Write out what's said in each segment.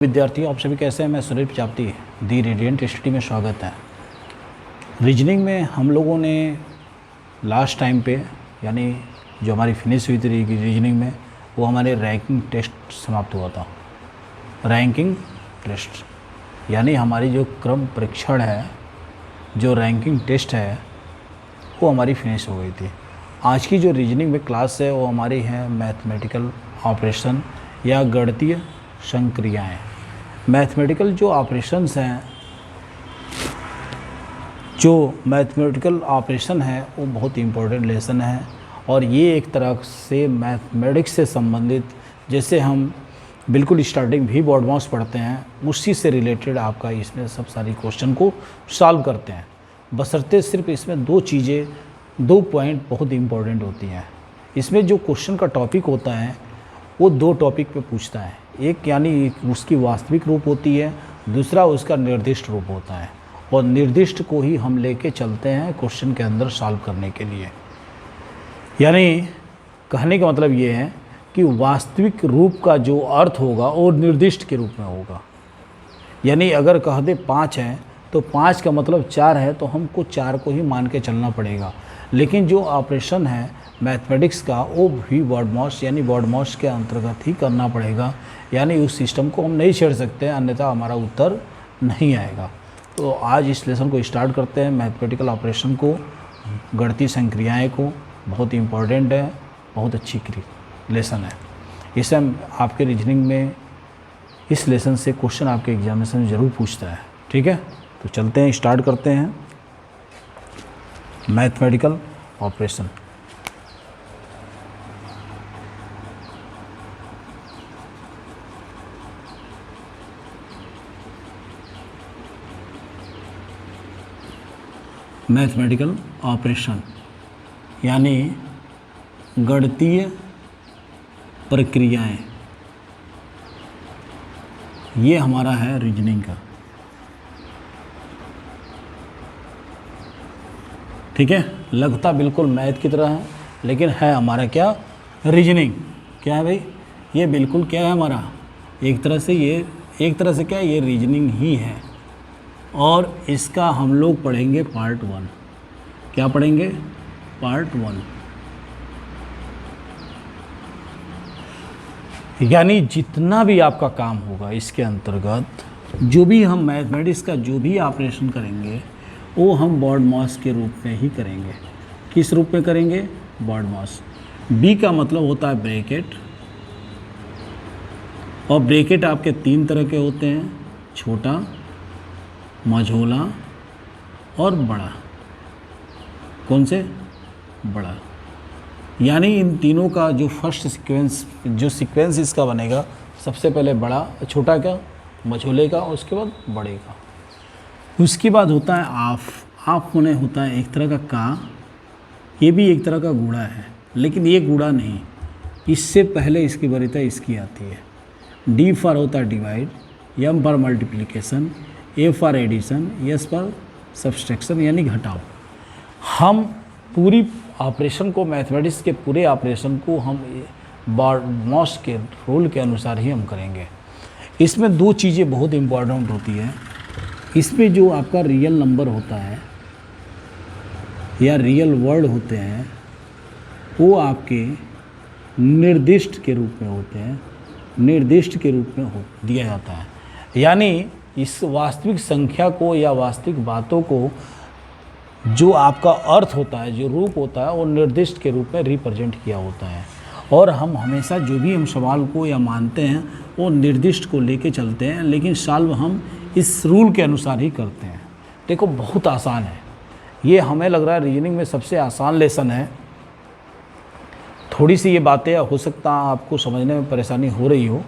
विद्यार्थियों, आप सभी कैसे हैं। मैं सुनील प्रजापति, दी रेडियंट स्टडी में स्वागत है। रीजनिंग में हम लोगों ने लास्ट टाइम पे यानी जो हमारी फिनिश हुई थी रीजनिंग में, वो हमारे रैंकिंग टेस्ट समाप्त हुआ था। रैंकिंग टेस्ट यानी हमारी जो क्रम परीक्षण है, जो रैंकिंग टेस्ट है, वो हमारी फिनिश हो गई थी। आज की जो रीजनिंग में क्लास है वो हमारी है मैथमेटिकल ऑपरेशन या गणितीय संक्रियाएँ। मैथमेटिकल जो ऑपरेशंस हैं, जो मैथमेटिकल ऑपरेशन है वो बहुत इम्पोर्टेंट लेसन है और ये एक तरह से मैथमेटिक्स से संबंधित, जैसे हम बिल्कुल स्टार्टिंग भी बोर्ड मास पढ़ते हैं, उसी से रिलेटेड आपका इसमें सब सारी क्वेश्चन को सॉल्व करते हैं। बशर्ते सिर्फ इसमें दो पॉइंट बहुत इम्पोर्टेंट होती हैं। इसमें जो क्वेश्चन का टॉपिक होता है वो दो टॉपिक पे पूछता है। एक यानी उसकी वास्तविक रूप होती है, दूसरा उसका निर्दिष्ट रूप होता है। और निर्दिष्ट को ही हम लेके चलते हैं क्वेश्चन के अंदर सॉल्व करने के लिए। यानी कहने का मतलब ये है कि वास्तविक रूप का जो अर्थ होगा वो निर्दिष्ट के रूप में होगा। यानी अगर कह दे 5 है तो 5 का मतलब 4 है, तो हमको 4 को ही मान के चलना पड़ेगा। लेकिन जो ऑपरेशन है मैथमेटिक्स का वो भी वर्ड मॉस यानी वर्ड मॉस के अंतर्गत ही करना पड़ेगा। यानी उस सिस्टम को हम नहीं छेड़ सकते, अन्यथा हमारा उत्तर नहीं आएगा। तो आज इस लेसन को स्टार्ट करते हैं। मैथमेटिकल ऑपरेशन को, गणितीय संक्रियाएँ को, बहुत इम्पॉर्टेंट है, बहुत अच्छी लेसन है। इसे आपके रीजनिंग में इस लेसन से क्वेश्चन आपके एग्जामिनेशन में ज़रूर पूछता है। ठीक है, तो चलते हैं, स्टार्ट करते हैं मैथमेटिकल ऑपरेशन। मैथमेटिकल ऑपरेशन यानी गणितीय प्रक्रियाएं, ये हमारा है रीजनिंग का। ठीक है, लगता बिल्कुल मैथ की तरह है, लेकिन है हमारा क्या, रीजनिंग। क्या है भाई, ये बिल्कुल क्या है हमारा, एक तरह से क्या है, ये रीजनिंग ही है। और इसका हम लोग पढ़ेंगे पार्ट 1। क्या पढ़ेंगे, पार्ट 1। यानी जितना भी आपका काम होगा इसके अंतर्गत, जो भी हम मैथमेटिक्स का जो भी ऑपरेशन करेंगे वो हम वर्ड मॉस के रूप में ही करेंगे। किस रूप में करेंगे, वर्ड मॉस। बी का मतलब होता है ब्रैकेट, और ब्रैकेट आपके 3 तरह के होते हैं, छोटा, मझोला और बड़ा। कौन से, बड़ा। यानी इन तीनों का जो फर्स्ट सीक्वेंस इसका बनेगा, सबसे पहले बड़ा, छोटा का, मझोले का, उसके बाद बड़े का। उसके बाद होता है आफ होने होता है एक तरह का, ये भी एक तरह का गुणा है, लेकिन ये गुणा नहीं, इससे पहले इसकी वरीयता इसकी आती है। डी फॉर होता है divide, M for multiplication, A for addition, S for subtraction यानी घटाव। हम पूरी ऑपरेशन को, मैथमेटिक्स के पूरे ऑपरेशन को हम वर्ड मॉस के रूल के अनुसार ही हम करेंगे। इसमें 2 चीज़ें बहुत इम्पोर्टेंट होती है। इसमें जो आपका रियल नंबर होता है या रियल वर्ड होते हैं, वो आपके निर्दिष्ट के रूप में होते हैं, निर्दिष्ट के रूप में दिया जाता है। यानी इस वास्तविक संख्या को या वास्तविक बातों को, जो आपका अर्थ होता है, जो रूप होता है, वो निर्दिष्ट के रूप में रिप्रेजेंट किया होता है। और हम हमेशा जो भी हम सवाल को या मानते हैं वो निर्दिष्ट को लेके चलते हैं, लेकिन सॉल्व हम इस रूल के अनुसार ही करते हैं। देखो, बहुत आसान है ये, हमें लग रहा है रीजनिंग में सबसे आसान लेसन है। थोड़ी सी ये बातें हो सकता है आपको समझने में परेशानी हो रही हो,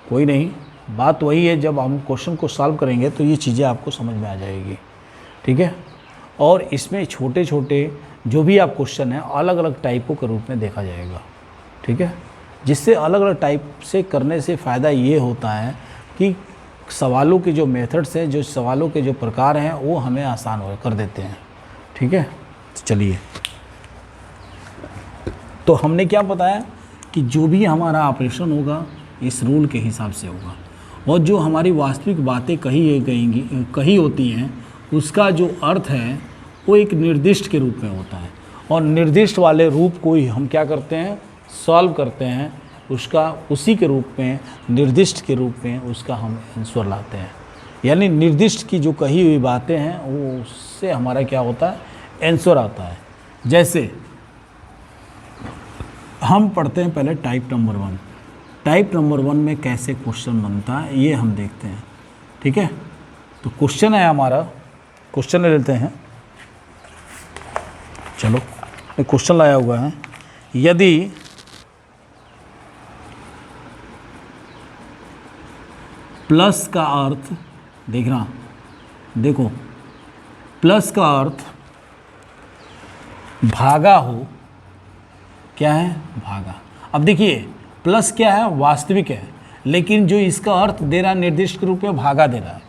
कोई नहीं, बात वही है, जब हम क्वेश्चन को सॉल्व करेंगे तो ये चीज़ें आपको समझ में आ जाएगी। ठीक है, और इसमें छोटे छोटे जो भी आप क्वेश्चन हैं अलग अलग टाइपों के रूप में देखा जाएगा। ठीक है, जिससे अलग अलग टाइप से करने से फ़ायदा ये होता है कि सवालों के जो मेथड्स हैं, जो सवालों के जो प्रकार हैं, वो हमें आसान कर देते हैं। ठीक है, तो चलिए, तो हमने क्या बताया कि जो भी हमारा ऑपरेशन होगा इस रूल के हिसाब से होगा। और जो हमारी वास्तविक बातें कही होती हैं उसका जो अर्थ है वो एक निर्दिष्ट के रूप में होता है, और निर्दिष्ट वाले रूप को ही हम क्या करते हैं, सॉल्व करते हैं, उसका उसी के रूप में, निर्दिष्ट के रूप में उसका हम आंसर लाते हैं। यानी निर्दिष्ट की जो कही हुई बातें हैं वो उससे हमारा क्या होता है, आंसर आता है। जैसे हम पढ़ते हैं पहले टाइप नंबर 1। टाइप नंबर 1 में कैसे क्वेश्चन बनता है ये हम देखते हैं, ठीक है। तो क्वेश्चन है हमारा, क्वेश्चन ले लेते हैं। चलो क्वेश्चन लाया हुआ है, यदि प्लस का अर्थ, देखना, देखो प्लस का अर्थ भागा हो, क्या है, भागा। अब देखिए प्लस क्या है, वास्तविक है, लेकिन जो इसका अर्थ दे रहा है निर्दिष्ट के रूप में भागा दे रहा है,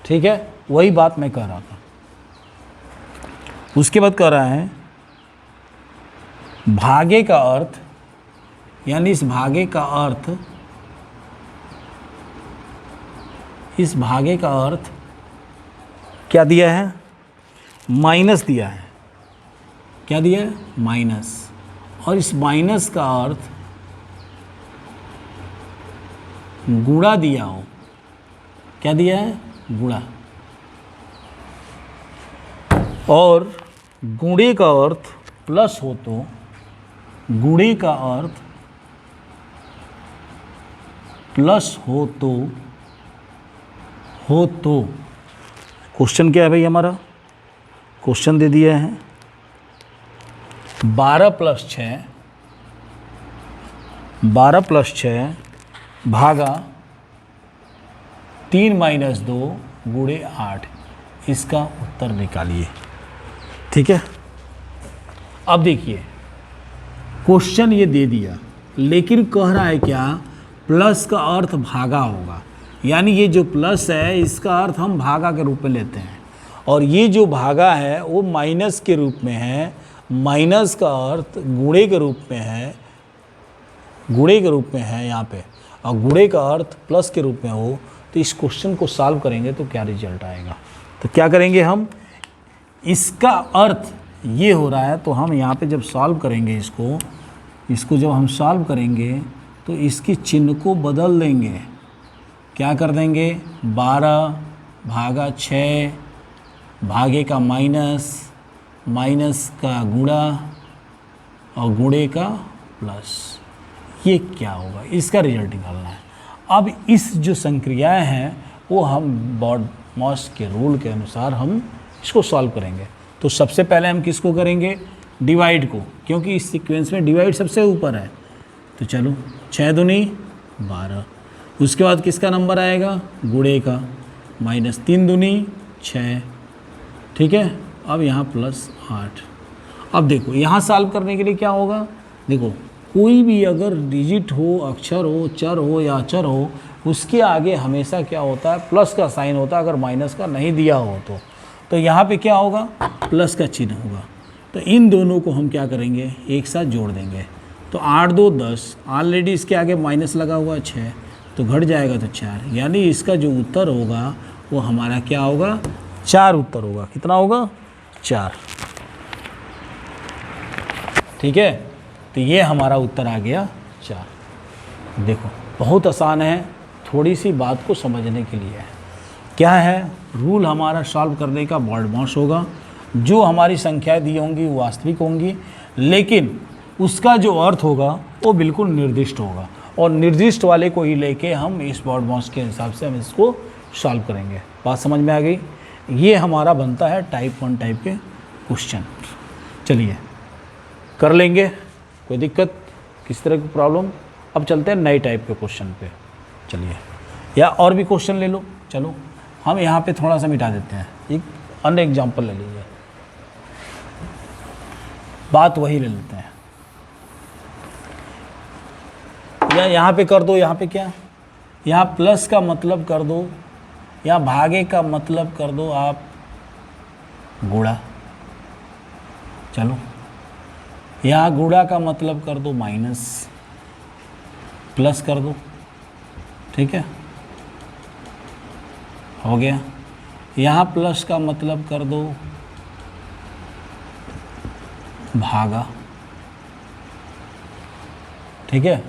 ठीक है, वही बात मैं कह रहा था। उसके बाद कह रहा है भागे का अर्थ, यानी इस भागे का अर्थ, इस भागे का अर्थ क्या दिया है, माइनस दिया है। क्या दिया है, माइनस। और इस माइनस का अर्थ गुणा दिया हो, क्या दिया है, गुणा। और गुणे का अर्थ प्लस हो तो, गुणे का अर्थ प्लस हो तो क्वेश्चन क्या है भाई हमारा, क्वेश्चन दे दिया है 12 + 6, 12 + 6 भागा 3 - 2 × 8, इसका उत्तर निकालिए, ठीक है। अब देखिए क्वेश्चन ये दे दिया, लेकिन कह रहा है क्या, प्लस का अर्थ भागा होगा, यानी ये जो प्लस है इसका अर्थ हम भागा के रूप में लेते हैं, और ये जो भागा है वो माइनस के रूप में है, माइनस का अर्थ गुणे के रूप में है, गुणे के रूप में है यहाँ पे, और गुणे का अर्थ प्लस के रूप में हो, तो इस क्वेश्चन को सॉल्व करेंगे तो क्या रिजल्ट आएगा। तो क्या करेंगे हम, इसका अर्थ ये हो रहा है, तो हम यहाँ पे जब सॉल्व करेंगे इसको जब हम सॉल्व करेंगे तो इसकी चिन्ह को बदल देंगे। क्या कर देंगे, 12 भागा 6 भागे का माइनस, माइनस का गुणा और गुणे का प्लस, ये क्या होगा, इसका रिजल्ट निकालना है। अब इस जो संक्रियाएं हैं वो हम बॉड-मॉस के रूल के अनुसार हम इसको सॉल्व करेंगे। तो सबसे पहले हम किसको करेंगे, डिवाइड को, क्योंकि इस सीक्वेंस में डिवाइड सबसे ऊपर है। तो चलो 6 दूनी 12, उसके बाद किसका नंबर आएगा, गुणे का, -3 दूनी 6, ठीक है। अब यहाँ +8। अब देखो यहाँ सॉल्व करने के लिए क्या होगा, देखो कोई भी अगर डिजिट हो, अक्षर हो, चर हो या अचर हो, उसके आगे हमेशा क्या होता है, प्लस का साइन होता है, अगर माइनस का नहीं दिया हो तो यहाँ पे क्या होगा, प्लस का चिन्ह होगा। तो इन दोनों को हम क्या करेंगे, एक साथ जोड़ देंगे। तो 8 2 10, ऑलरेडी इसके आगे माइनस लगा हुआ है 6, तो घट जाएगा तो 4, यानी इसका जो उत्तर होगा वो हमारा क्या होगा, 4 उत्तर होगा। कितना होगा, 4, ठीक है। तो ये हमारा उत्तर आ गया 4। देखो बहुत आसान है, थोड़ी सी बात को समझने के लिए है। क्या है रूल हमारा सॉल्व करने का, बॉड-मॉस होगा, जो हमारी संख्याएं दी होंगी वो वास्तविक होंगी, लेकिन उसका जो अर्थ होगा वो बिल्कुल निर्दिष्ट होगा, और निर्दिष्ट वाले को ही लेके हम इस बॉड-मॉस के हिसाब से हम इसको सॉल्व करेंगे। बात समझ में आ गई। ये हमारा बनता है टाइप 1 टाइप के क्वेश्चन। चलिए कर लेंगे, कोई दिक्कत, किस तरह की प्रॉब्लम। अब चलते हैं नए टाइप के क्वेश्चन पे। चलिए, या और भी क्वेश्चन ले लो। चलो हम यहाँ पे थोड़ा सा मिटा देते हैं, एक अन्य एग्जाम्पल ले लीजिए, बात वही ले लेते हैं। या यहाँ पे कर दो, यहाँ पे क्या, यहाँ प्लस का मतलब कर दो, या भागे का मतलब कर दो आप गुणा। चलो यहाँ गुणा का मतलब कर दो माइनस, प्लस कर दो, ठीक है। हो गया। यहाँ प्लस का मतलब कर दो भागा, ठीक है।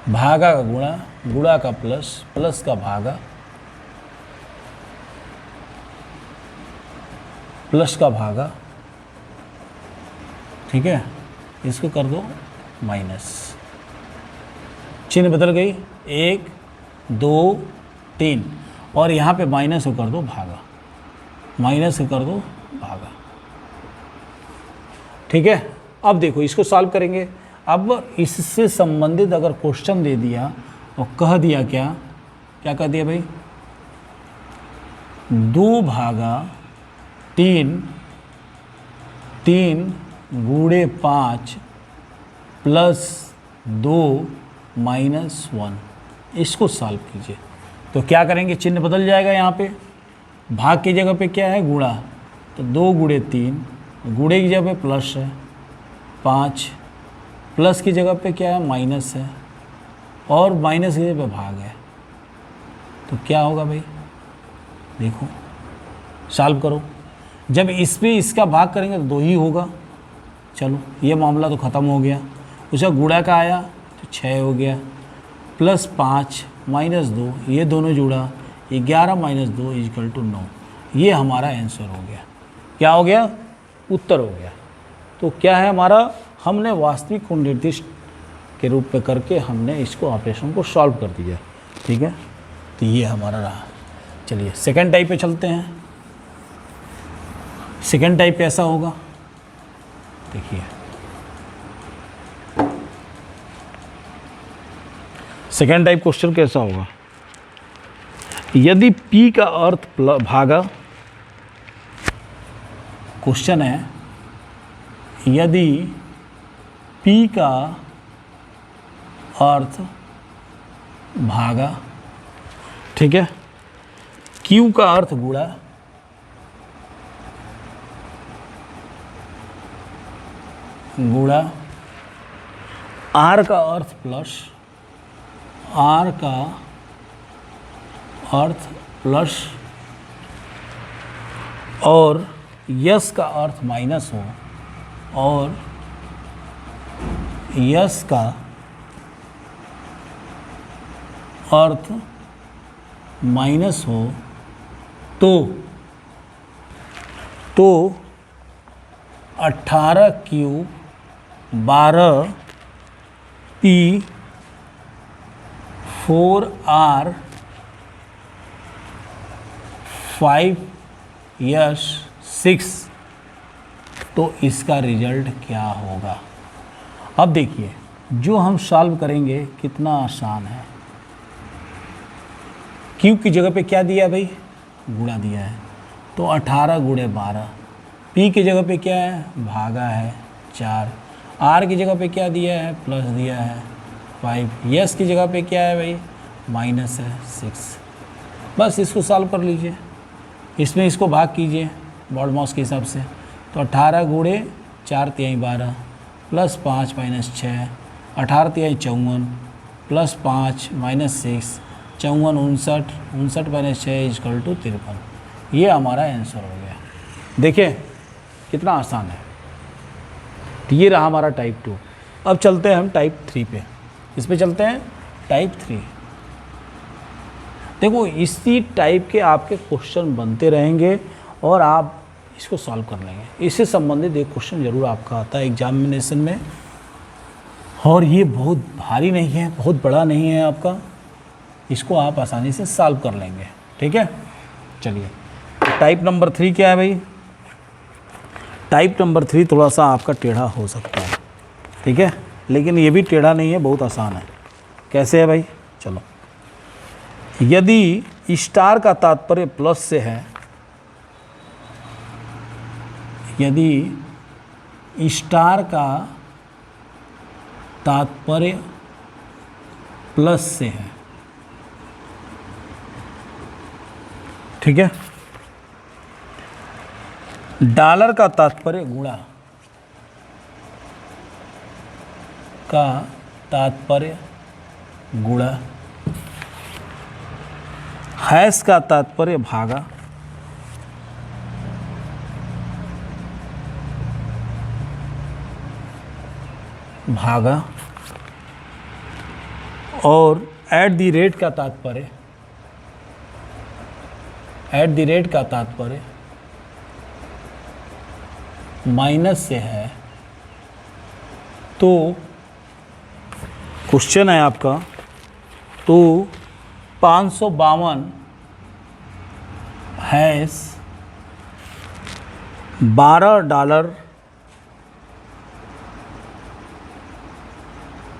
भागा का गुणा, गुणा का प्लस, प्लस का भागा, प्लस का भागा, ठीक है। इसको कर दो माइनस, चिन्ह बदल गई, 1 2 3, और यहाँ पे माइनस को कर दो भागा, माइनस को कर दो भागा, ठीक है। अब देखो इसको सॉल्व करेंगे। अब इससे संबंधित अगर क्वेश्चन दे दिया और कह दिया क्या क्या कह दिया भाई, 2 भागा 3 3 गुणे 5 प्लस 2 माइनस 1, इसको सॉल्व कीजिए। तो क्या करेंगे, चिन्ह बदल जाएगा। यहाँ पे भाग की जगह पे क्या है, गुणा, तो 2 गुणे 3, गुणे की जगह पे प्लस है 5, प्लस की जगह पे क्या है, माइनस है, और माइनस की जगह पे भाग है। तो क्या होगा भाई, देखो सॉल्व करो। जब इस पे इसका भाग करेंगे तो 2 ही होगा। चलो ये मामला तो ख़त्म हो गया। उसका गुणा का आया तो 6 हो गया, प्लस 5 माइनस 2, ये दोनों जुड़ा, 11 माइनस 2 इक्वल टू 9। ये हमारा आंसर हो गया। क्या हो गया, उत्तर हो गया। तो क्या है हमारा, हमने वास्तविक और निर्दिष्ट के रूप में करके हमने इसको ऑपरेशन को सॉल्व कर दिया, ठीक है। तो ये हमारा रहा। चलिए सेकंड टाइप पे चलते हैं। सेकंड टाइप कैसा होगा, देखिए सेकंड टाइप क्वेश्चन कैसा होगा। यदि P का अर्थ भागा, क्वेश्चन है यदि P का अर्थ भागा, ठीक है, Q का अर्थ गुणा, गुणा, R का अर्थ प्लस, R का अर्थ प्लस, और यस का अर्थ माइनस हो, और यस का अर्थ माइनस हो, तो 18 क्यूब 12 P 4R 5 यस 6, तो इसका रिजल्ट क्या होगा। अब देखिए जो हम सॉल्व करेंगे कितना आसान है। क्यू की जगह पे क्या दिया भाई, गुणा दिया है, तो 18 गुणे 12, पी की जगह पे क्या है, भागा है 4, आर की जगह पे क्या दिया है, प्लस दिया है 5, यस की जगह पे क्या है भाई, माइनस है 6। बस इसको सॉल्व कर लीजिए, इसमें इसको भाग कीजिए बॉड मास के हिसाब से। तो 18 गुणे 4 तिहाई 12 प्लस 5 माइनस 6, 18 तिहाई 54 plus 5 minus 6, 54 59 minus 6 equal to 53। ये हमारा आंसर हो गया। देखिए कितना आसान है। तो ये रहा हमारा टाइप 2। अब चलते हैं हम टाइप 3 पे। इस पे चलते हैं टाइप 3। देखो इसी टाइप के आपके क्वेश्चन बनते रहेंगे और आप इसको सॉल्व कर लेंगे। इससे संबंधित एक क्वेश्चन जरूर आपका आता है एग्जामिनेशन में, और ये बहुत भारी नहीं है, बहुत बड़ा नहीं है आपका, इसको आप आसानी से सॉल्व कर लेंगे। ठीक है, चलिए टाइप नंबर 3 क्या है भाई। टाइप नंबर 3 थोड़ा सा आपका टेढ़ा हो सकता है, ठीक है, लेकिन ये भी टेढ़ा नहीं है, बहुत आसान है। कैसे है भाई, चलो। यदि स्टार का तात्पर्य प्लस से है, यदि स्टार का तात्पर्य प्लस से है, ठीक है, डॉलर का तात्पर्य गुणा का तात्पर्य गुणा, हैश का तात्पर्य भागा, भागा, और एट द रेट का तात्पर्य, एट द रेट का तात्पर्य माइनस से है। तो क्वेश्चन है आपका, तो 552 हैश $12,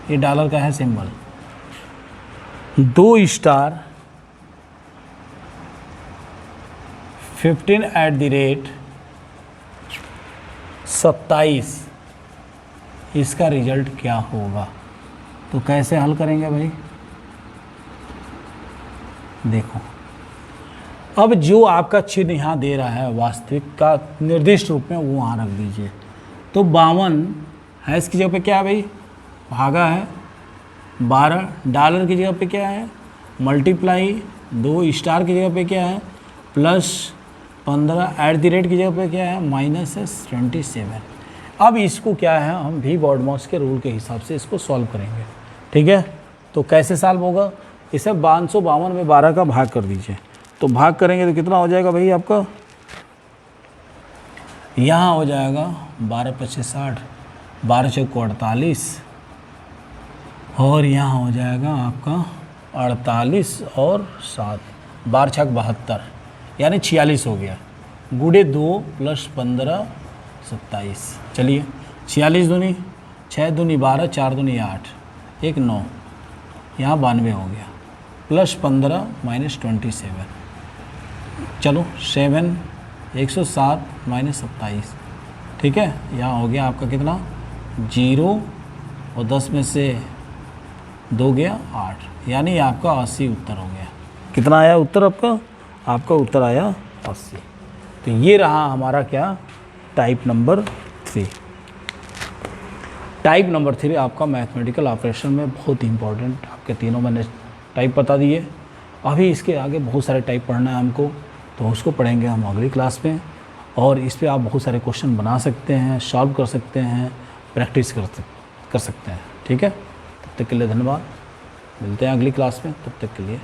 ये डॉलर का है symbol, 2 star 15 at the rate 27, इसका रिजल्ट क्या होगा? तो कैसे हल करेंगे भाई? देखो, अब जो आपका चिन्ह यहाँ दे रहा है वास्तविक का निर्दिष्ट रूप में, वो वहाँ रख दीजिए। तो 52 हैश की जगह पे क्या है भाई? भागा है। 12 डॉलर की जगह पे क्या है? मल्टीप्लाई। 2 स्टार की जगह पे क्या है? प्लस 15 एट द रेट की जगह पे क्या है? माइनस है 27। अब इसको क्या है, हम भी बॉडमॉस के रूल के हिसाब से इसको सॉल्व करेंगे। ठीक है, तो कैसे सॉल्व होगा? इसे 552 में 12 का भाग कर दीजिए। तो भाग करेंगे तो कितना हो जाएगा भाई आपका? यहाँ हो जाएगा 12 25 60, 12 चौको 48, और यहाँ हो जाएगा आपका 48 और 7, 12 छक 72, यानी 46 हो गया। गुड़े 2 प्लस 15 27। चलिए, 46 दूनी 6 दूनी 12, 4 दूनी 8, 1 9, यहाँ 92 हो गया, प्लस 15 माइनस 27। चलो 7 107 माइनस 27। ठीक है, यहाँ हो गया आपका कितना? 0 और 10 में से 2 गया 8, यानी आपका 80 उत्तर हो गया। कितना आया उत्तर आपका? आपका उत्तर आया 80। तो ये रहा हमारा क्या? Type number 3। टाइप नंबर 3 आपका मैथमेटिकल ऑपरेशन में बहुत इंपॉर्टेंट, आपके तीनों मैंने टाइप बता दिए। अभी इसके आगे बहुत सारे टाइप पढ़ना है हमको, तो उसको पढ़ेंगे हम अगली क्लास में। और इस पे आप बहुत सारे क्वेश्चन बना सकते हैं, सॉल्व कर सकते हैं, प्रैक्टिस कर सकते हैं। ठीक है, तब तक के लिए धन्यवाद। मिलते हैं अगली क्लास में, तब तक के लिए